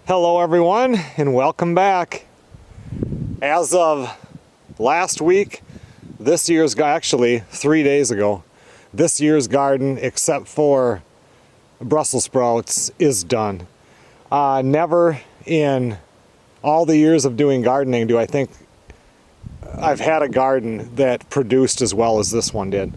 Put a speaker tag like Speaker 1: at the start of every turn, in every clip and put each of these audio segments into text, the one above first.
Speaker 1: Hello everyone and welcome back. As of last week, actually 3 days ago, this year's garden, except for Brussels sprouts, is done. Never in all the years of doing gardening do I think I've had a garden that produced as well as this one did.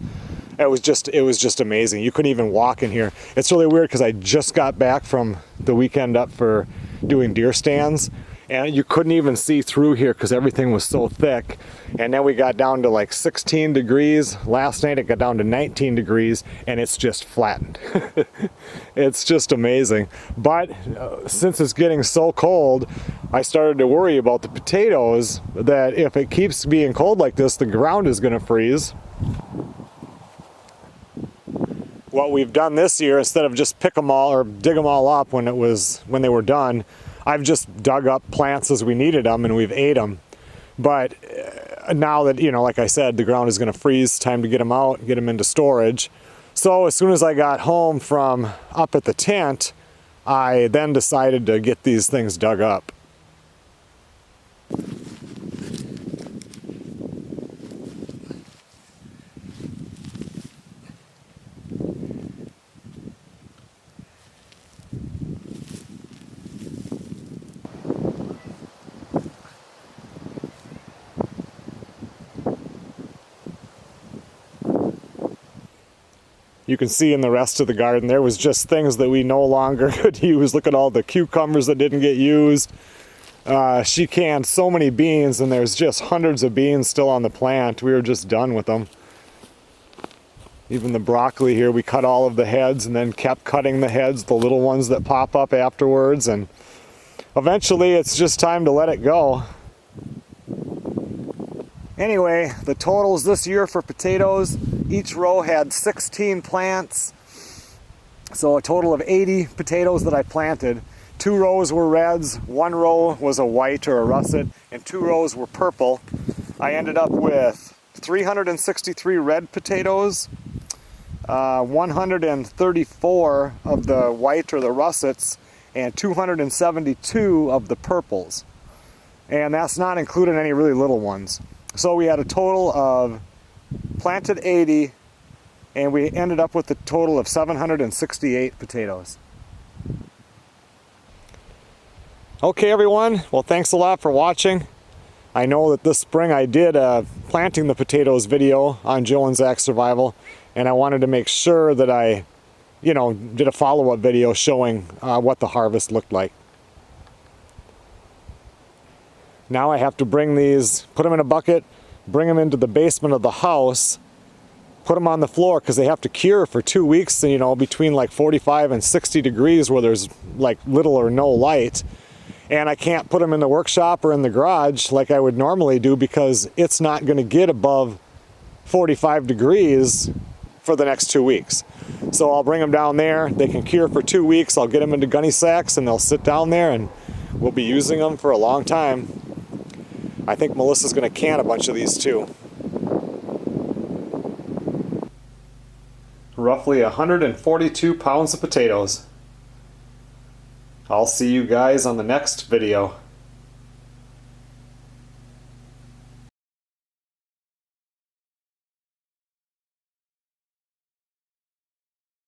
Speaker 1: It was just amazing. You couldn't even walk in here. It's really weird because I just got back from the weekend up for doing deer stands, and you couldn't even see through here because everything was so thick. And then we got down to like 16 degrees. Last night it got down to 19 degrees and it's just flattened. It's just amazing. But since it's getting so cold, I started to worry about the potatoes, that if it keeps being cold like this, the ground is going to freeze. What we've done this year, instead of just pick them all or dig them all up when they were done, I've just dug up plants as we needed them and we've ate them. But now that, like I said, the ground is going to freeze, time to get them out, get them into storage. So as soon as I got home from up at the tent, I then decided to get these things dug up. You can see in the rest of the garden there was just things that we no longer could use. Look at all the cucumbers that didn't get used. She canned so many beans and there's just hundreds of beans still on the plant. We were just done with them. Even the broccoli here, we cut all of the heads and then kept cutting the heads, the little ones that pop up afterwards, and eventually it's just time to let it go. Anyway, the totals this year for potatoes, each row had 16 plants, so a total of 80 potatoes that I planted. 2 rows were reds, 1 row was a white or a russet, and 2 rows were purple. I ended up with 363 red potatoes, 134 of the white or the russets, and 272 of the purples. And that's not including any really little ones. So we had a total of planted 80, and we ended up with a total of 768 potatoes. Okay everyone, well thanks a lot for watching. I know that this spring I did a planting the potatoes video on Joe and Zach Survival, and I wanted to make sure that I, did a follow-up video showing what the harvest looked like. Now I have to bring these, put them in a bucket, bring them into the basement of the house, put them on the floor because they have to cure for 2 weeks, between like 45 and 60 degrees where there's like little or no light. And I can't put them in the workshop or in the garage like I would normally do because it's not going to get above 45 degrees for the next 2 weeks. So I'll bring them down there, they can cure for 2 weeks, I'll get them into gunny sacks and they'll sit down there and we'll be using them for a long time. I think Melissa's going to can a bunch of these too. Roughly 142 pounds of potatoes. I'll see you guys on the next video.